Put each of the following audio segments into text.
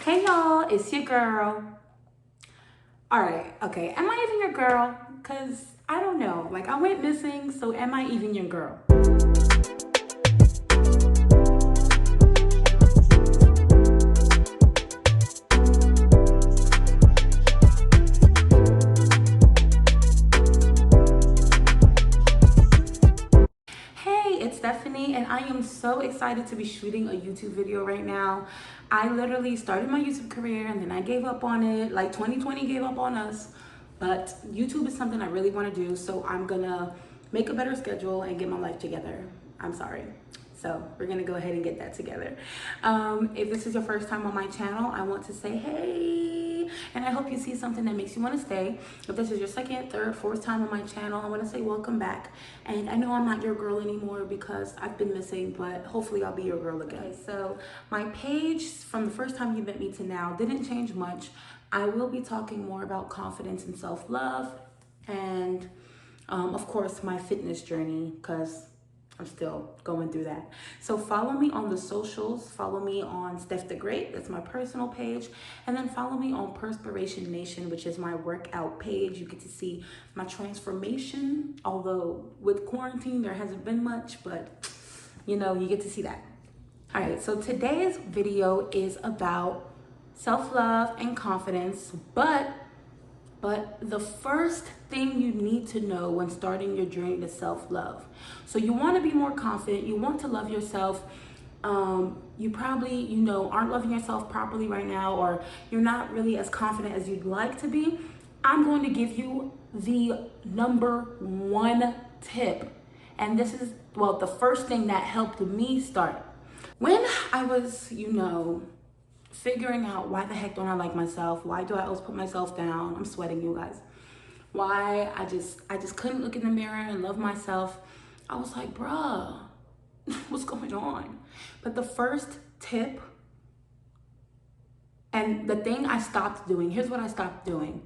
Hey y'all, it's your girl. All right, okay. Am I even your girl? Because I don't know. Like, I went missing, so am I even your girl? Hey, it's Stephanie, and I am so excited to be shooting a YouTube video right now. I literally started my YouTube career and then I gave up on it. Like 2020 gave up on us, but YouTube is something I really want to do, so I'm gonna make a better schedule and get my life together. I'm sorry. So we're gonna go ahead and get that together. If this is your first time on my channel, I want to say hey, and I hope you see something that makes you want to stay. If this is your second, third, fourth time on my channel, I want to say welcome back. And I know I'm not your girl anymore because I've been missing, but hopefully I'll be your girl again. Okay, so my page from the first time you met me to now didn't change much. I will be talking more about confidence and self-love, and of course my fitness journey, because I'm still going through that. So follow me on the socials. Follow me on Steph the Great. That's my personal page. And then follow me on Perspiration Nation, which is my workout page. You get to see my transformation. Although with quarantine, there hasn't been much, but you know, you get to see that. All right, so today's video is about self-love and confidence, but the first thing you need to know when starting your journey to self-love. So you want to be more confident, you want to love yourself. You probably, aren't loving yourself properly right now, or you're not really as confident as you'd like to be. I'm going to give you the number one tip. And this is, well, the first thing that helped me start. When I was, figuring out why the heck don't I like myself? Why do I always put myself down? I'm sweating, you guys. Why I just couldn't look in the mirror and love myself. I was like, bruh, what's going on? But the first tip and the thing I stopped doing, here's what I stopped doing.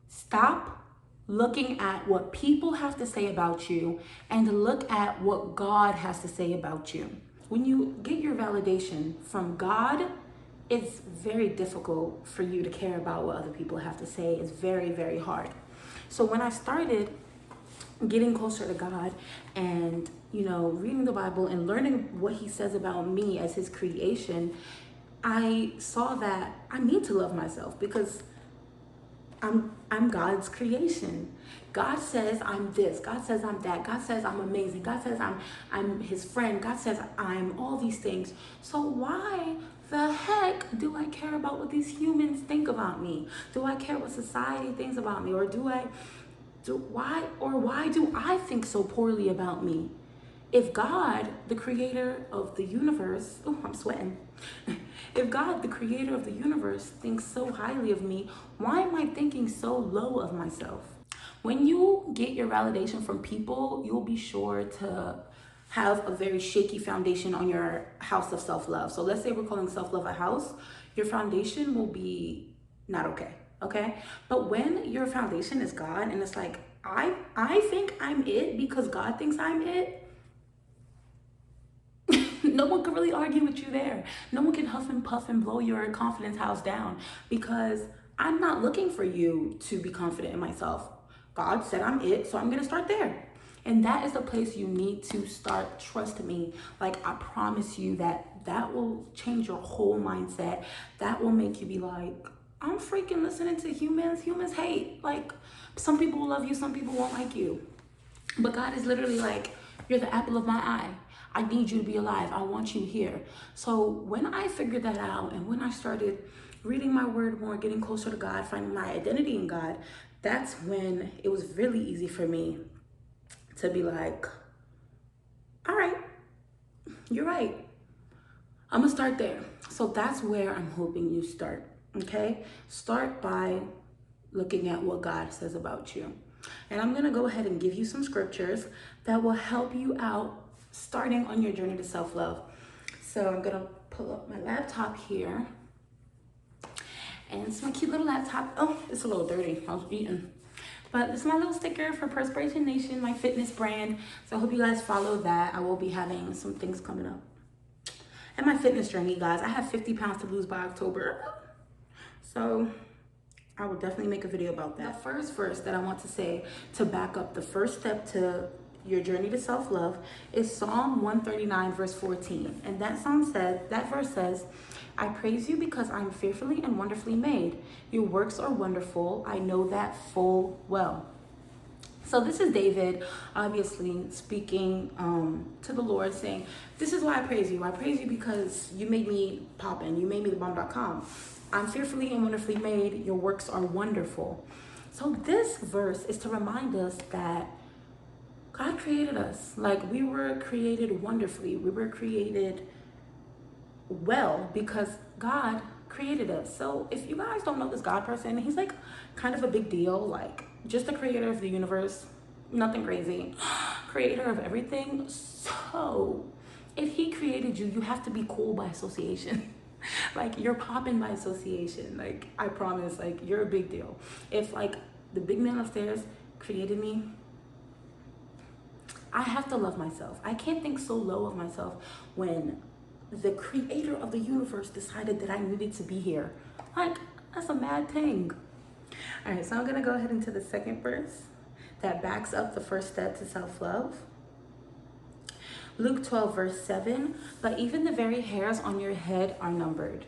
Stop looking at what people have to say about you and look at what God has to say about you. When you get your validation from God, it's very difficult for you to care about what other people have to say. It's very, very hard. So when I started getting closer to God and, reading the Bible and learning what he says about me as his creation, I saw that I need to love myself because I'm God's creation. God says I'm this. God says I'm that. God says I'm amazing. God says I'm his friend. God says I'm all these things. So why the heck do I care about what these humans think about me? Do I care what society thinks about me? Or why do I think so poorly about me? If God, the creator of the universe, oh, I'm sweating. If God, the creator of the universe, thinks so highly of me, why am I thinking so low of myself? When you get your validation from people, you'll be sure to have a very shaky foundation on your house of self-love. So let's say we're calling self-love a house, your foundation will be not okay? But when your foundation is God and it's like, I think I'm it because God thinks I'm it, no one can really argue with you there. No one can huff and puff and blow your confidence house down because I'm not looking for you to be confident in myself. God said I'm it, so I'm gonna start there. And that is the place you need to start. Trust me. Like, I promise you that will change your whole mindset. That will make you be like, I'm freaking listening to humans. Humans hate. Like, some people will love you, some people won't like you. But God is literally like, you're the apple of my eye. I need you to be alive. I want you here. So when I figured that out and when I started reading my word more, getting closer to God, finding my identity in God, that's when it was really easy for me to be like, all right, you're right. I'm gonna start there. So that's where I'm hoping you start, okay? Start by looking at what God says about you. And I'm gonna go ahead and give you some scriptures that will help you out starting on your journey to self-love. So I'm gonna pull up my laptop here. And it's my cute little laptop. Oh, it's a little dirty, I was eating. But this is my little sticker for Perspiration Nation, my fitness brand. So I hope you guys follow that. I will be having some things coming up. and my fitness journey, guys. I have 50 pounds to lose by October. So I will definitely make a video about that. The first verse that I want to say to back up the first step to your journey to self-love is Psalm 139 verse 14. And that verse says, I praise you because I'm fearfully and wonderfully made. Your works are wonderful. I know that full well. So this is David, obviously speaking to the Lord, saying, this is why I praise you. I praise you because you made me poppin'. You made me the bomb.com. I'm fearfully and wonderfully made. Your works are wonderful. So this verse is to remind us that God created us. Like, we were created wonderfully. We were created well because God created us. So if you guys don't know this God person, he's like kind of a big deal, like just the creator of the universe, nothing crazy, creator of everything. So if he created you, you have to be cool by association. Like, you're popping by association. Like, I promise, like, you're a big deal. If like the big man upstairs created me, I have to love myself. I can't think so low of myself when the creator of the universe decided that I needed to be here. Like, that's a mad thing. All right, so I'm gonna go ahead into the second verse that backs up the first step to self-love. Luke 12 verse 7, but even the very hairs on your head are numbered.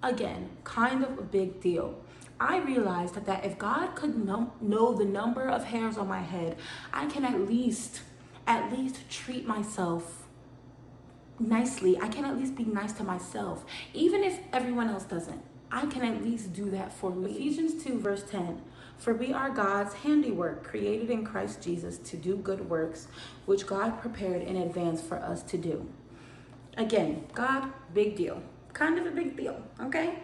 Again, kind of a big deal. I realized that if God could know the number of hairs on my head, I can at least treat myself nicely. I can at least be nice to myself. Even if everyone else doesn't, I can at least do that for me. Ephesians 2 verse 10, for we are God's handiwork, created in Christ Jesus to do good works, which God prepared in advance for us to do. Again, God, big deal. Kind of a big deal, okay?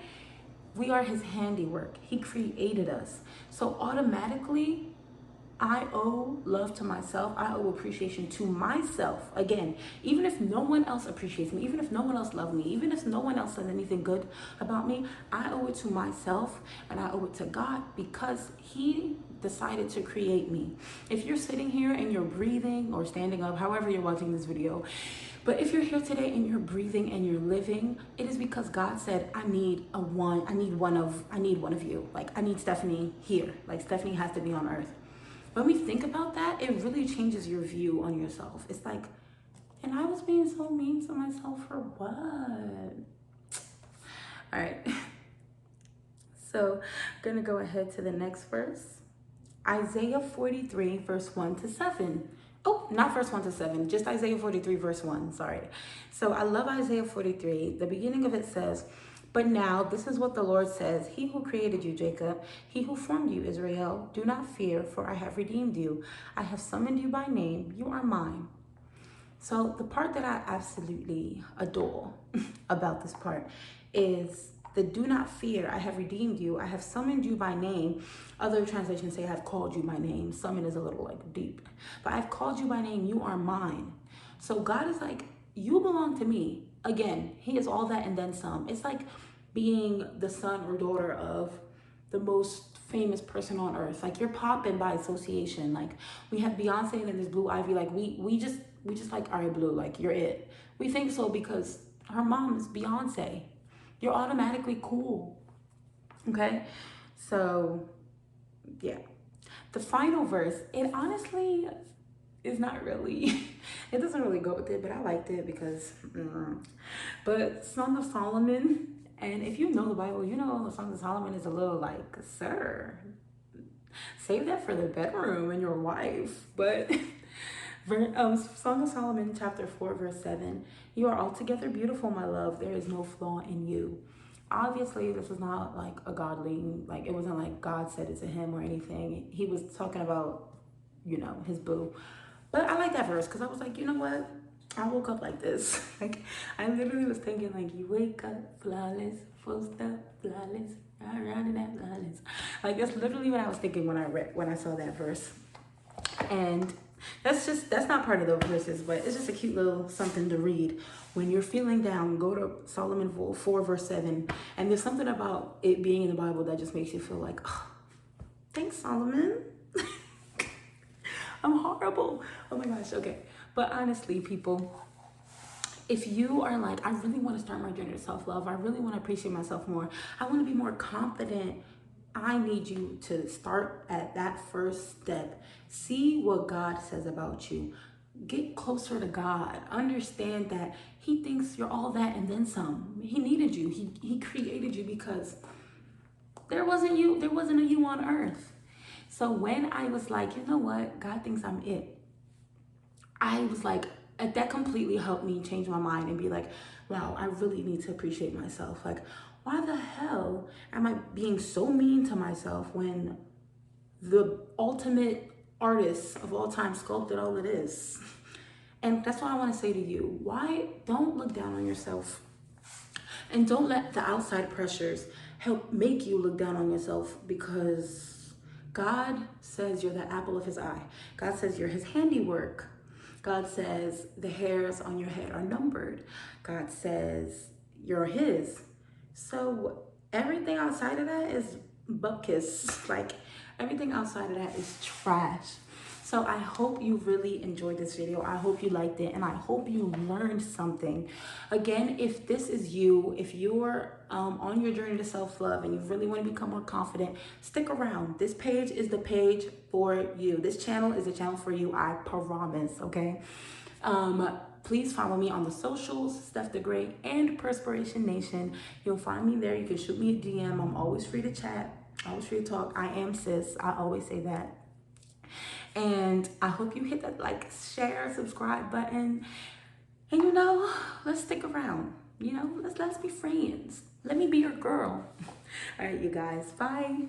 We are his handiwork. He created us. So automatically, I owe love to myself. I owe appreciation to myself. Again, even if no one else appreciates me, even if no one else loves me, even if no one else says anything good about me, I owe it to myself and I owe it to God because he decided to create me. If you're sitting here and you're breathing or standing up, however you're watching this video, but if you're here today and you're breathing and you're living, it is because God said, I need one of you. Like, I need Stephanie here. Like, Stephanie has to be on earth. When we think about that, it really changes your view on yourself. It's like, and I was being so mean to myself for what? All right. So I'm gonna go ahead to the next verse. Isaiah 43 verse 1 to 7. Oh, not verse 1 to 7, just Isaiah 43 verse 1, sorry. So I love Isaiah 43. The beginning of it says, but now this is what the Lord says, he who created you, Jacob, he who formed you, Israel, do not fear, for I have redeemed you. I have summoned you by name, you are mine. So the part that I absolutely adore about this part is the do not fear, I have redeemed you, I have summoned you by name. Other translations say I have called you by name. Summon is a little like deep, but I've called you by name, you are mine. So God is like, you belong to me. Again, he is all that and then some. It's like being the son or daughter of the most famous person on earth. Like, you're popping by association. Like, we have Beyonce and this Blue Ivy. Like, we just like, all right, Blue, like, you're it. We think so because her mom is Beyonce. You're automatically cool. Okay? So, yeah. The final verse, it honestly is not really, it doesn't really go with it, but I liked it because, but Song of Solomon, and if you know the Bible, you know the Song of Solomon is a little like, sir, save that for the bedroom and your wife. But Song of Solomon chapter 4 verse 7, you are altogether beautiful, my love, there is no flaw in you. Obviously, this is not like a godly, like, it wasn't like God said it to him or anything. He was talking about, you know, his boo. But I like that verse because I was like, you know what? I woke up like this. Like, I literally was thinking, like, you wake up flawless, full stop, flawless, around and that flawless. Like, that's literally what I was thinking when I saw that verse. And that's not part of the verses, but it's just a cute little something to read. When you're feeling down, go to Solomon 4 verse 7. And there's something about it being in the Bible that just makes you feel like, oh, thanks, Solomon. I'm horrible. Oh my gosh, okay. But honestly, people, if you are like, I really want to start my journey to self-love, I really want to appreciate myself more, I want to be more confident, I need you to start at that first step. See what God says about you. Get closer to God. Understand that He thinks you're all that and then some. He needed you. He created you because there wasn't a you on earth. So when I was like, you know what, God thinks I'm it, I was like, that completely helped me change my mind and be like, wow, I really need to appreciate myself. Like, why the hell am I being so mean to myself when the ultimate artist of all time sculpted all it is? And that's what I want to say to you. Why don't look down on yourself, and don't let the outside pressures help make you look down on yourself, because God says you're the apple of His eye. God says you're His handiwork. God says the hairs on your head are numbered. God says you're His. So everything outside of that is bupkis. Like, everything outside of that is trash. So I hope you really enjoyed this video. I hope you liked it, and I hope you learned something. Again, if this is you, if you're on your journey to self-love and you really want to become more confident, stick around. This page is the page for you. This channel is a channel for you, I promise, okay? Please follow me on the socials, Steph the Great and Perspiration Nation. You'll find me there. You can shoot me a DM. I'm always free to chat, always free to talk. I am sis. I always say that. And I hope you hit that like, share, subscribe button. And you know, let's stick around. You know, let's be friends. Let me be your girl. All right, you guys. Bye.